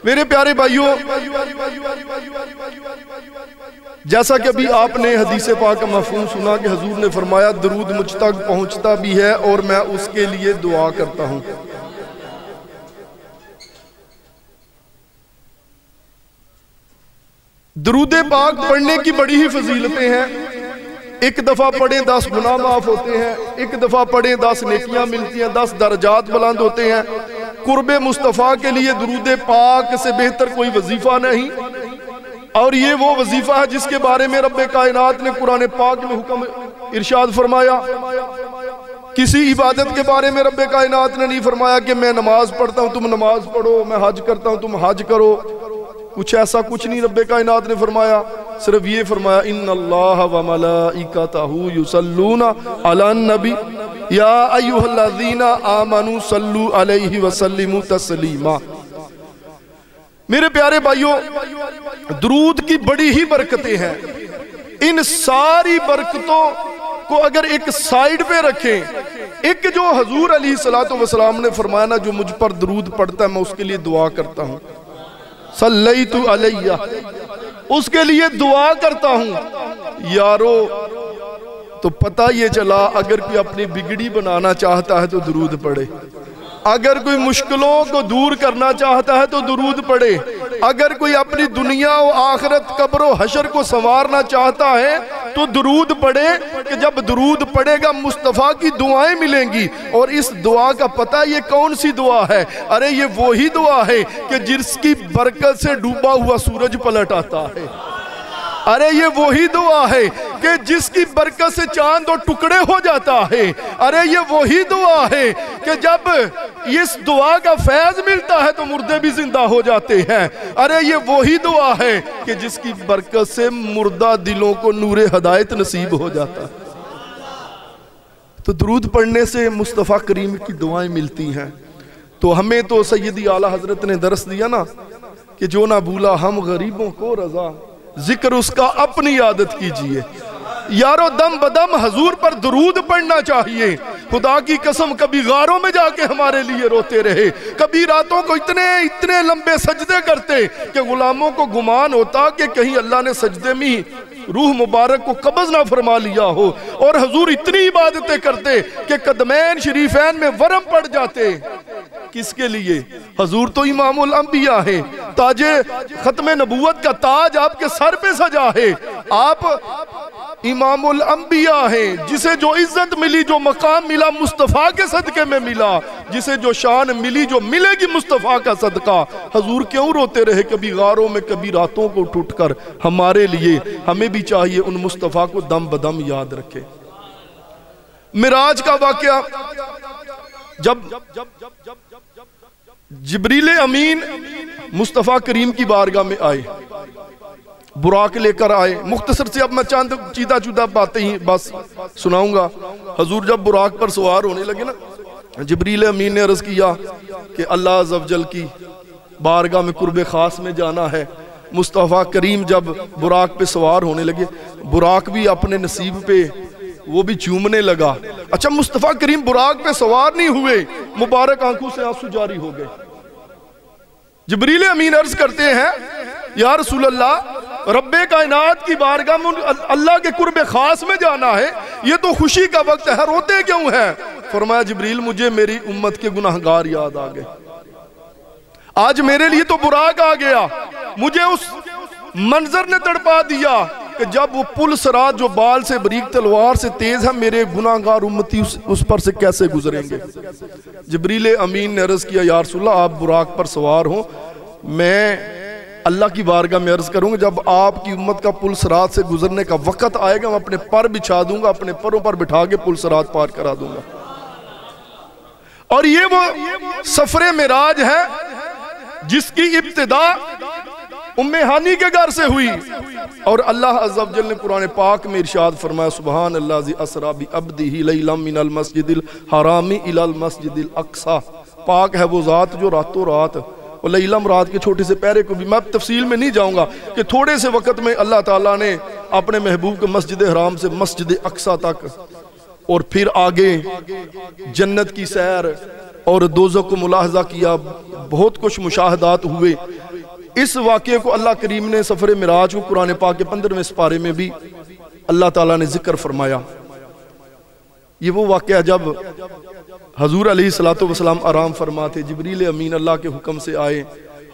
میرے پیارے بھائیوں، جیسا کہ ابھی آپ نے حدیث پاک کا مفہوم سنا کہ حضور نے فرمایا درود مجھ تک پہنچتا بھی ہے اور میں اس کے لیے دعا کرتا ہوں۔ درود پاک پڑھنے کی بڑی ہی فضیلتیں ہیں۔ ایک دفعہ پڑھیں 10 گناہ معاف ہوتے ہیں، ایک دفعہ پڑھیں 10 نیکیاں ملتی ہیں، 10 درجات بلند ہوتے ہیں۔ قرب مصطفیٰ کے لیے درود پاک سے بہتر کوئی وظیفہ نہیں، اور یہ وہ وظیفہ ہے جس کے بارے میں رب کائنات نے قرآن پاک میں حکم ارشاد فرمایا۔ کسی عبادت کے بارے میں رب کائنات نے نہیں فرمایا کہ میں نماز پڑھتا ہوں تم نماز پڑھو، میں حج کرتا ہوں تم حج کرو، کچھ ایسا کچھ نہیں رب کائنات نے فرمایا۔ صرف یہ فرمایا ان اللہ و ملائکتہ یصلون علی النبی یا ایھا الذین آمنوا صلوا علیہ وسلموا تسلیما۔ میرے پیارے بھائیوں، درود کی بڑی ہی برکتیں ہیں۔ ان ساری برکتوں کو اگر ایک سائیڈ پہ رکھیں، ایک جو حضور علیہ السلام نے فرمایا نا جو مجھ پر درود پڑھتا ہے میں اس کے لیے دعا کرتا ہوں، صلیت علیہ، اس کے لیے دعا کرتا ہوں۔ یارو تو پتہ یہ چلا اگر کوئی اپنی بگڑی بنانا چاہتا ہے تو درود پڑھے، اگر کوئی مشکلوں کو دور کرنا چاہتا ہے تو درود پڑھے، اگر کوئی اپنی دنیا و آخرت قبر و حشر کو سنوارنا چاہتا ہے تو درود پڑھے، کہ جب درود پڑھے گا مصطفیٰ کی دعائیں ملیں گی۔ اور اس دعا کا پتہ یہ کون سی دعا ہے؟ ارے یہ وہی دعا ہے کہ جس کی برکت سے ڈوبا ہوا سورج پلٹ آتا ہے۔ ارے یہ وہی دعا ہے کہ جس کی برکت سے چاند و ٹکڑے ہو جاتا ہے۔ ارے یہ وہی دعا ہے کہ جب اس دعا کا فیض ملتا ہے تو مردے بھی زندہ ہو جاتے ہیں۔ ارے یہ وہی دعا ہے کہ جس کی برکت سے مردہ دلوں کو نور ہدایت نصیب ہو جاتا ہے۔ تو درود پڑھنے سے مصطفیٰ کریم کی دعائیں ملتی ہیں۔ تو ہمیں تو سیدی اعلیٰ حضرت نے درس دیا نا کہ جو نہ بھولا ہم غریبوں کو رضا، ذکر اس کا اپنی عادت کیجئے۔ یارو دم بدم حضور پر درود پڑھنا چاہیے۔ خدا کی قسم کبھی غاروں میں جا کے ہمارے لیے روتے رہے، کبھی راتوں کو اتنے لمبے سجدے کرتے کہ غلاموں کو گمان ہوتا کہ کہیں اللہ نے سجدے میں روح مبارک کو قبض نہ فرما لیا ہو، اور حضور اتنی عبادتیں کرتے کہ قدمین شریفین میں ورم پڑ جاتے۔ کس کے لیے؟ حضور تو امام الانبیاء ہیں، تاج ختم نبوت کا تاج آپ کے سر پہ سجا ہے۔ آپ امام الانبیاء ہیں، جسے جو عزت ملی، جو مقام ملا مصطفیٰ کے صدقے میں ملا، جسے جو شان ملی جو ملے گی مصطفیٰ کا صدقہ۔ حضور کیوں روتے رہے کبھی غاروں میں کبھی راتوں کو ٹوٹ کر ہمارے لیے؟ ہمیں بھی چاہیے ان مصطفیٰ کو دم بدم یاد رکھے۔ معراج کا واقعہ، جب جبریل امین مصطفیٰ کریم کی بارگاہ میں آئے، براق لے کر آئے، مختصر سے اب میں چاند چیدہ چودہ باتیں ہی بس سناؤں گا۔ حضور جب براق پر سوار ہونے لگے نا، جبریل امین نے عرض کیا کہ اللہ عز و جل کی بارگاہ میں قرب خاص میں جانا ہے۔ مصطفیٰ کریم جب براق پہ سوار ہونے لگے، براق بھی اپنے نصیب پہ وہ بھی چومنے لگا۔ اچھا مصطفیٰ کریم براق پہ سوار نہیں ہوئے، مبارک آنکھوں سے آنسو جاری ہو گئے۔ جبریل امین عرض کرتے ہیں یا رسول اللہ، رب کائنات کی بارگاہ میں اللہ کے قرب خاص میں جانا ہے، یہ تو خوشی کا وقت ہے، روتے کیوں ہیں؟ فرمایا جبریل مجھے میری امت کے گناہگار یاد آ گئے، آج میرے لیے تو براق آ گیا۔ مجھے اس منظر نے تڑپا دیا کہ جب وہ پل صراط جو بال سے بریک تلوار سے تیز ہے، میرے گناہگار امتی اس پر سے کیسے گزریں گے؟ جبریل امین نے عرض کیا یا رسول اللہ، آپ براق پر سوار ہوں، میں اللہ کی بارگاہ میں عرض کروں گا جب آپ کی امت کا پل صراط سے گزرنے کا وقت آئے گا، میں اپنے پر بچھا دوں گا، اپنے پروں پر بٹھا کے پل صراط پار کرا دوں گا۔ اور یہ وہ سفر معراج ہے جس کی ابتدا ام ہانی کے گھر سے ہوئی، اور اللہ عز و جل نے قرآن پاک میں ارشاد فرمایا سبحان اللہ ذی اسریٰ بعبدہ لیلا من المسجد الحرام الی المسجد الاقصی۔ پاک ہے وہ ذات جو راتوں رات، اور لیلا مراد کے چھوٹے سے پیرے کو بھی میں تفصیل میں نہیں جاؤں گا کہ تھوڑے سے وقت میں اللہ تعالیٰ نے اپنے محبوب کے مسجد حرام سے مسجد اقصی تک، اور پھر آگے جنت کی سیر اور دوزخ کو ملاحظہ کیا، بہت کچھ مشاہدات ہوئے۔ اس واقعے کو اللہ کریم نے سفر معراج کو قرآن پاک کے 15ویں سپارے میں بھی اللہ تعالیٰ نے ذکر فرمایا۔ یہ وہ واقعہ جب حضور علیہ السلام آرام فرما تھے، جبریل امین اللہ کے حکم سے آئے،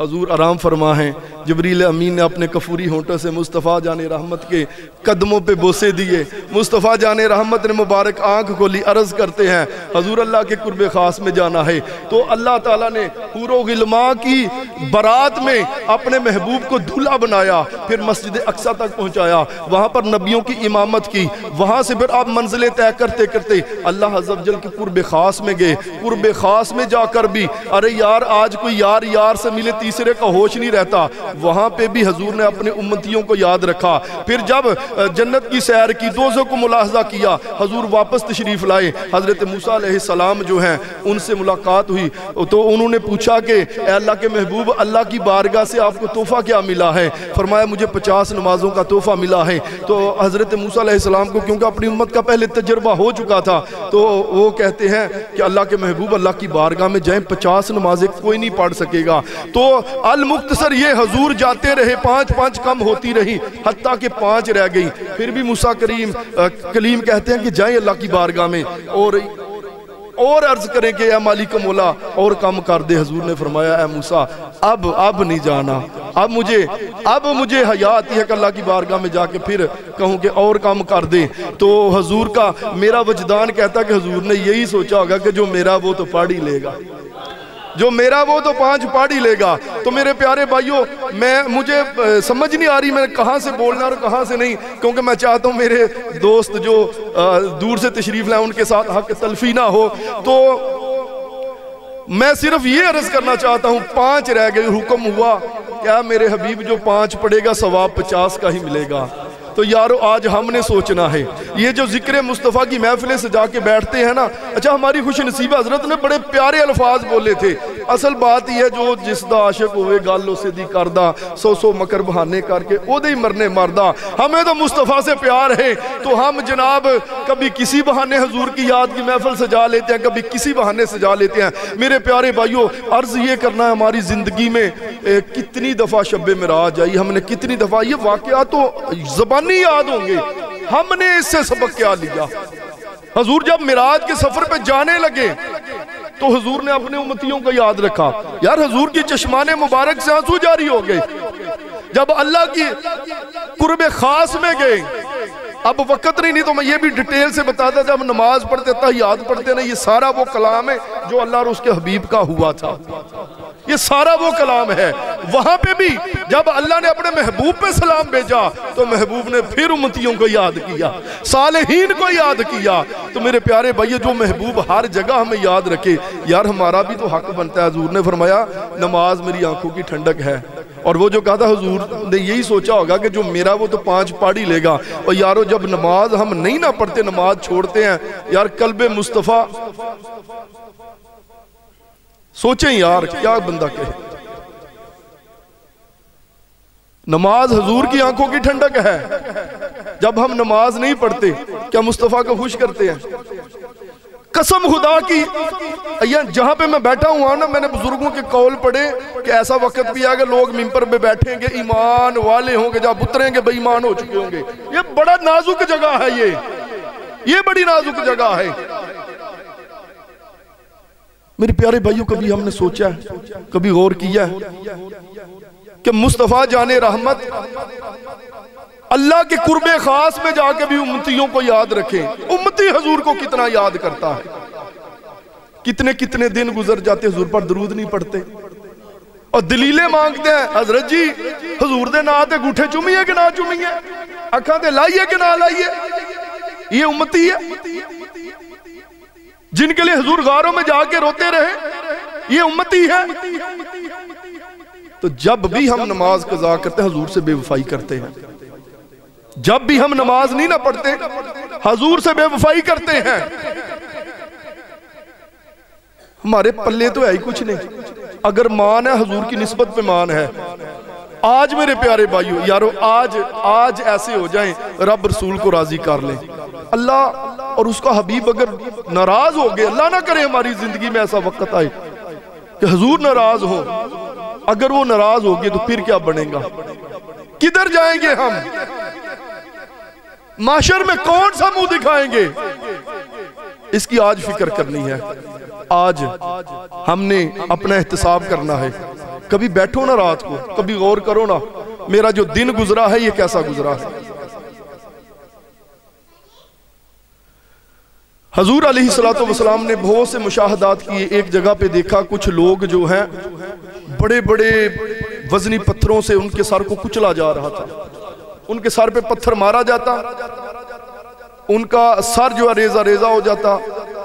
حضور آرام فرما ہیں، جبریل امین نے اپنے کفوری ہونٹوں سے مصطفیٰ جان رحمت کے قدموں پہ بوسے دیے، مصطفیٰ جان رحمت نے مبارک آنکھ کھولی، عرض کرتے ہیں حضور اللہ کے قرب خاص میں جانا ہے۔ تو اللہ تعالیٰ نے حور و غلماں کی برات میں اپنے محبوب کو دولہا بنایا، پھر مسجد اقصیٰ تک پہنچایا، وہاں پر نبیوں کی امامت کی، وہاں سے پھر آپ منزلیں طے کرتے کرتے اللہ عز و جل کے قرب خاص میں گئے۔ قرب خاص میں جا کر بھی ارے یار آج کوئی یار سے ملے تیسرے کا ہوش نہیں رہتا، وہاں پہ بھی حضور نے اپنے امتیوں کو یاد رکھا۔ پھر جب جنت کی سیر کی، دوزخ کو ملاحظہ کیا، حضور واپس تشریف لائے، حضرت موسیٰ علیہ السلام جو ہیں ان سے ملاقات ہوئی تو انہوں نے پوچھا کہ اے اللہ کے محبوب، اللہ کی بارگاہ سے آپ کو تحفہ کیا ملا ہے؟ فرمایا مجھے 50 نمازوں کا تحفہ ملا ہے۔ تو حضرت موسیٰ علیہ السلام کو کیونکہ اپنی امت کا پہلے تجربہ ہو چکا تھا تو وہ کہتے ہیں کہ اللہ کے محبوب اللہ کی بارگاہ میں جائیں، 50 نمازیں کوئی نہیں پڑھ سکے گا۔ تو المختصر یہ حضور جاتے رہے، 5 کم ہوتی رہی حتیٰ کہ 5 رہ گئی۔ پھر بھی موسیٰ کلیم کہتے ہیں کہ جائیں اللہ کی بارگاہ میں اور عرض کریں کہ اے مالک مولا اور کم کر دے۔ حضور نے فرمایا اے موسیٰ اب نہیں جانا، اب مجھے حیا آتی ہے کہ اللہ کی بارگاہ میں جا کے پھر کہوں کہ اور کم کر دے۔ تو حضور کا میرا وجدان کہتا کہ حضور نے یہی سوچا ہوگا کہ جو میرا وہ تو پڑھ ہی لے گا، جو میرا وہ تو 5 پڑھ ہی لے گا۔ تو میرے پیارے بھائیوں، مجھے سمجھ نہیں آ رہی میں کہاں سے بولنا اور کہاں سے نہیں، کیونکہ میں چاہتا ہوں میرے دوست جو دور سے تشریف لائیں ان کے ساتھ حق تلفی نہ ہو۔ تو میں صرف یہ عرض کرنا چاہتا ہوں، 5 رہ گئے، حکم ہوا کیا میرے حبیب جو 5 پڑھے گا ثواب 50 کا ہی ملے گا۔ تو یارو آج ہم نے سوچنا ہے، یہ جو ذکر مصطفیٰ کی محفلیں سجا کے بیٹھتے ہیں نا، اچھا ہماری خوش نصیب حضرت نے بڑے پیارے الفاظ بولے تھے۔ اصل بات یہ جو جس دا عاشق ہوئے گالو سے دی کردہ، 100 مکر بہانے کر کے او دے ہی مرنے مردہ۔ ہمیں تو مصطفیٰ سے پیار ہے تو ہم جناب کبھی کسی بہانے حضور کی یاد کی محفل سجا لیتے ہیں، کبھی کسی بہانے سجا لیتے ہیں۔ میرے پیارے بھائیوں، عرض یہ کرنا ہے ہماری زندگی میں کتنی دفعہ شب معراج آئی، ہم نے کتنی دفعہ یہ واقعات تو زبانی یاد ہوں گے، ہم نے اس سے سبق کیا لیا؟ حضور جب معراج کے سفر پہ جانے لگے تو حضور نے اپنے امتیوں کو یاد رکھا۔ یار حضور کی چشمان مبارک سے آنسو جاری ہو گئے جب اللہ کی قرب خاص میں گئے۔ اب وقت نہیں تو میں یہ بھی ڈیٹیل سے بتاتا جب نماز پڑھتے تحیات پڑھتے نا، یہ سارا وہ کلام ہے جو اللہ اور اس کے حبیب کا ہوا تھا، یہ سارا وہ کلام ہے۔ وہاں پہ بھی جب اللہ نے اپنے محبوب پہ سلام بھیجا تو محبوب نے پھر امتیوں کو یاد کیا، صالحین کو یاد کیا۔ تو میرے پیارے بھائی، جو محبوب ہر جگہ ہمیں یاد رکھے، یار ہمارا بھی تو حق بنتا ہے۔ حضور نے فرمایا نماز میری آنکھوں کی ٹھنڈک ہے، اور وہ جو کہا تھا حضور نے یہی سوچا ہوگا کہ جو میرا وہ تو 5 پڑھ ہی لے گا۔ اور یارو جب نماز ہم نہیں نہ پڑھتے، نماز چھوڑتے ہیں، یار قلب مصطفیٰ سوچیں یار کیا بندہ کہے۔ نماز حضور کی آنکھوں کی ٹھنڈک ہے، جب ہم نماز نہیں پڑھتے کیا مصطفیٰ کو خوش کرتے ہیں؟ قسم خدا کی جہاں پہ میں بیٹھا ہوا نا، میں نے بزرگوں کے قول پڑھے کہ ایسا وقت بھی آگے لوگ ممبر پہ بیٹھیں گے، ایمان والے ہوں گے، جب اتریں گے بے ایمان ہو چکے ہوں گے۔ یہ بڑا نازک جگہ ہے، یہ بڑی نازک جگہ ہے۔ میرے پیارے بھائیوں، کبھی ہم نے سوچا ہے، کبھی غور کیا ہے کہ مصطفیٰ جان رحمت اللہ کے قرب خاص میں جا کے بھی امتیوں کو یاد رکھیں؟ امتی حضور کو کتنا یاد کرتا ہے، کتنے دن گزر جاتے حضور پر درود نہیں پڑھتے اور دلیلیں مانگتے ہیں۔ حضرت جی حضور دے نا تے گھوٹے چومیے کہ نہ چومیے، اکھاں تے لائیے کہ نہ لائیے؟ یہ امتی ہے جن کے لیے حضور غاروں میں جا کے روتے رہے، یہ امتی ہے۔ تو جب بھی ہم نماز قضا کرتے ہیں حضور سے بے وفائی کرتے ہیں، جب بھی ہم نماز نہیں نہ پڑھتے حضور سے بے وفائی کرتے ہیں۔ ہمارے پلے تو ہے ہی کچھ نہیں، اگر مان ہے حضور کی نسبت پہ مان ہے۔ آج میرے پیارے بھائیو یارو، آج ایسے ہو جائیں، رب رسول کو راضی کر لیں۔ اللہ اور اس کا حبیب اگر ناراض ہو گئے، اللہ نہ کرے ہماری زندگی میں ایسا وقت آئے کہ حضور ناراض ہو، اگر وہ ناراض ہوگی تو پھر کیا بنے گا؟ کدھر جائیں گے ہم؟ معاشر میں کون سا منہ دکھائیں گے؟ اس کی آج فکر کرنی ہے. آج ہم نے اپنا احتساب کرنا ہے. کبھی بیٹھو نا رات کو، کبھی غور کرو نا میرا جو دن گزرا ہے یہ کیسا گزرا ہے. حضور علیہ السلام نے بہت سے مشاہدات کیے. ایک جگہ پہ دیکھا کچھ لوگ جو ہیں بڑے بڑے وزنی پتھروں سے ان کے سر کو کچلا جا رہا تھا. ان کے سر پہ پتھر مارا جاتا، ان کا سر جو ہے ریزہ ریزہ ہو جاتا،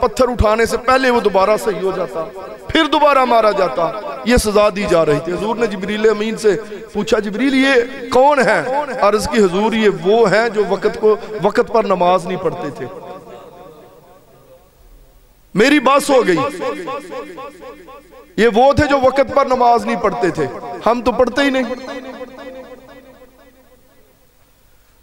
پتھر اٹھانے سے پہلے وہ دوبارہ صحیح ہو جاتا، پھر دوبارہ مارا جاتا. یہ سزا دی جا رہی تھی. حضور نے جبریل امین سے پوچھا جبریل یہ کون ہے؟ عرض کی حضور یہ وہ ہیں جو وقت پر نماز نہیں پڑھتے تھے. میری بات ہو گئی. یہ وہ تھے جو وقت پر نماز نہیں پڑھتے تھے. ہم تو پڑھتے ہی نہیں.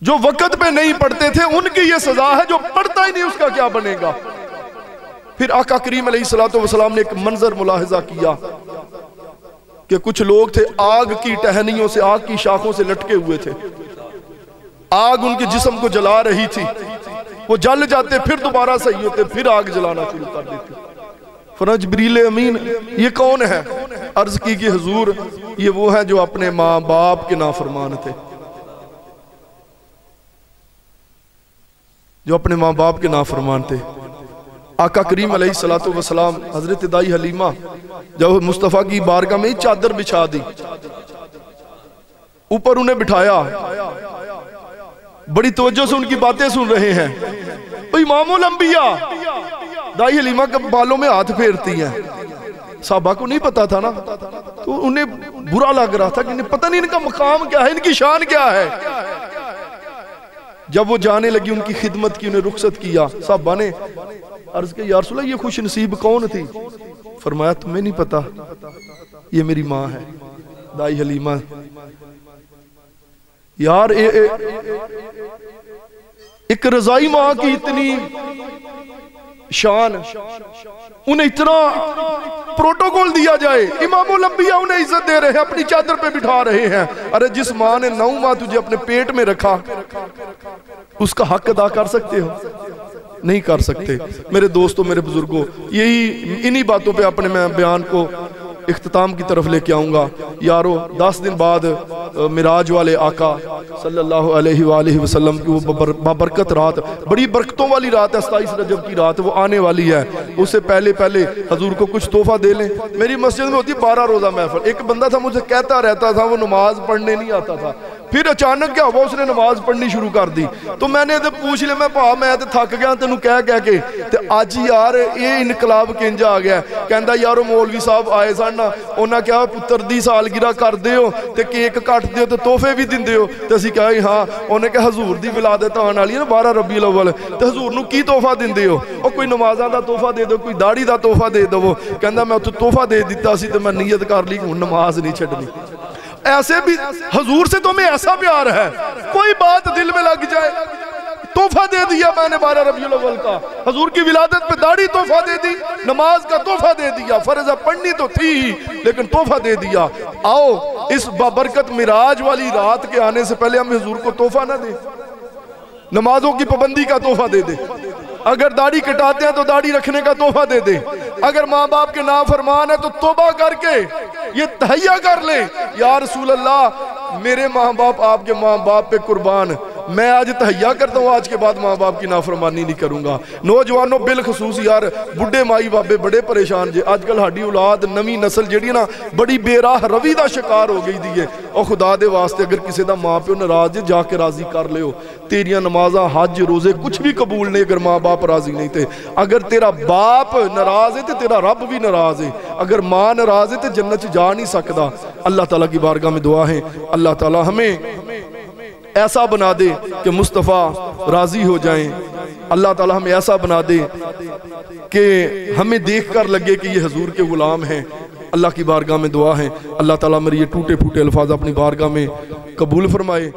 جو وقت پہ نہیں پڑھتے تھے ان کی یہ سزا ہے، جو پڑھتا ہی نہیں اس کا کیا بنے گا؟ پھر آقا کریم علیہ السلام نے ایک منظر ملاحظہ کیا کہ کچھ لوگ تھے آگ کی ٹہنیوں سے، آگ کی شاخوں سے لٹکے ہوئے تھے. آگ ان کے جسم کو جلا رہی تھی. وہ جل جاتے پھر دوبارہ صحیح ہوتے، پھر آگ جلانا شروع کر دیتے. فرمایا جبریل امین یہ کون ہے؟ عرض کی کہ حضور یہ وہ ہیں جو اپنے ماں باپ کے نافرمان تھے. جو اپنے ماں باپ کے نافرمان تھے. آقا کریم علیہ السلام حضرت دائی حلیمہ جب مصطفیٰ کی بارگاہ میں چادر بچھا دی، اوپر انہیں بٹھایا، بڑی توجہ سے ان کی باتیں سن رہے ہیں. امام الانبیاء دائی حلیمہ کے بالوں میں ہاتھ پھیرتی ہیں. صحابہ کو نہیں پتا تھا نا، تو انہیں برا لگ رہا تھا کہ انہیں پتہ نہیں ان کا مقام کیا ہے، ان کی شان کیا ہے. جب وہ جانے لگی ان کی خدمت کی، انہیں رخصت کیا. صحابہ نے عرض کہ یا رسول اللہ یہ خوش نصیب کون تھی؟ فرمایا تمہیں نہیں پتا، یہ میری ماں ہے دائی حلیمہ. یار ایک رضائی ماں کی اتنی شان، انہیں اتنا پروٹوکول دیا جائے. امام الانبیاء انہیں عزت دے رہے ہیں، اپنی چادر پہ بٹھا رہے ہیں. ارے جس ماں نے 9 ماہ تجھے اپنے پیٹ میں رکھا، اس کا حق ادا کر سکتے ہو؟ نہیں کر سکتے. میرے دوستوں، میرے بزرگوں، انہی باتوں پہ اپنے میں بیان کو اختتام کی طرف لے کے آؤں گا. یارو 10 دن بعد معراج والے آقا صلی اللہ علیہ وآلہ وسلم کی وہ بابرکت رات، بڑی برکتوں والی رات ہے، 27 رجب کی رات، وہ آنے والی ہے. اس سے پہلے حضور کو کچھ تحفہ دے لیں. میری مسجد میں ہوتی 12 روزہ محفل. ایک بندہ تھا مجھے کہتا رہتا تھا وہ نماز پڑھنے نہیں آتا تھا. پھر اچانک کیا ہوا، اس نے نماز پڑھنی شروع کر دی. تو میں نے پوچھ لیا، میں تھک گیا تینوں کہہ کے آج یار یہ انقلاب کنج آ گیا. کہندا یارو مولوی صاحب آئے سن نا، انہاں کیا پتر دی سالگرہ کر دیو تے کیک کٹ دیو تے تحفے بھی دین دیو. تے اسی کہا ہاں. انہیں کہا حضور دی ولادت آن والی ہے نا 12 ربیع الاول، تے حضور نو کی تحفہ دین دیو؟ او کوئی نمازاں دا تحفہ دے دو، کوئی داڑھی دا تحفہ دے دو. کہندا میں تحفہ دے دیتا سی تے میں نیت کر لی کہ نماز نہیں چھڈنی. ایسے بھی حضور سے تو ہمیں ایسا پیار ہے، کوئی بات دل میں لگ جائے تحفہ دے دیا میں نے 12 ربیع الاول کا. حضور کی ولادت پہ داڑھی تحفہ دے دی، نماز کا تحفہ دے دیا. فرضہ پڑھنی تو تھی ہی لیکن تحفہ دے دیا. آؤ اس بابرکت معراج والی رات کے آنے سے پہلے ہم حضور کو تحفہ نہ دیں، نمازوں کی پابندی کا تحفہ دے دیں. اگر داڑھی کٹاتے ہیں تو داڑھی رکھنے کا تحفہ دے دیں. اگر ماں باپ کے نافرمان ہے تو توبہ کر کے یہ تہیہ کر لیں، یا رسول اللہ میرے ماں باپ آپ کے ماں باپ پہ قربان، میں آج تہیہ کرتا ہوں آج کے بعد ماں باپ کی نافرمانی نہیں کروں گا. نوجوانوں بالخصوص یار بڑھے مائی بابے بڑے پریشان جے. آج کل ہاڈی اولاد نویں نسل جیڑی نا بڑی بے راہ روی دا شکار ہو گئی دی ہے. اور خدا دے واسطے اگر کسی دا ماں پیو ناراض جا کے راضی کر لے ہو. تیریاں نمازاں حج روزے کچھ بھی قبول نہیں اگر ماں باپ راضی نہیں تھے. اگر تیرا باپ ناراض ہے تو تیرا رب بھی ناراض ہے. اگر ماں ناراض ہے تو جنت جا نہیں سکتا. اللہ تعالیٰ کی بارگاہ میں دعا ہے اللہ تعالیٰ ہمیں ایسا بنا دے کہ مصطفیٰ راضی ہو جائیں. اللہ تعالیٰ ہمیں ایسا بنا دے کہ ہمیں دیکھ کر لگے کہ یہ حضور کے غلام ہیں. اللہ کی بارگاہ میں دعا ہے اللہ تعالیٰ میرے یہ ٹوٹے پھوٹے الفاظ اپنی بارگاہ میں قبول فرمائے.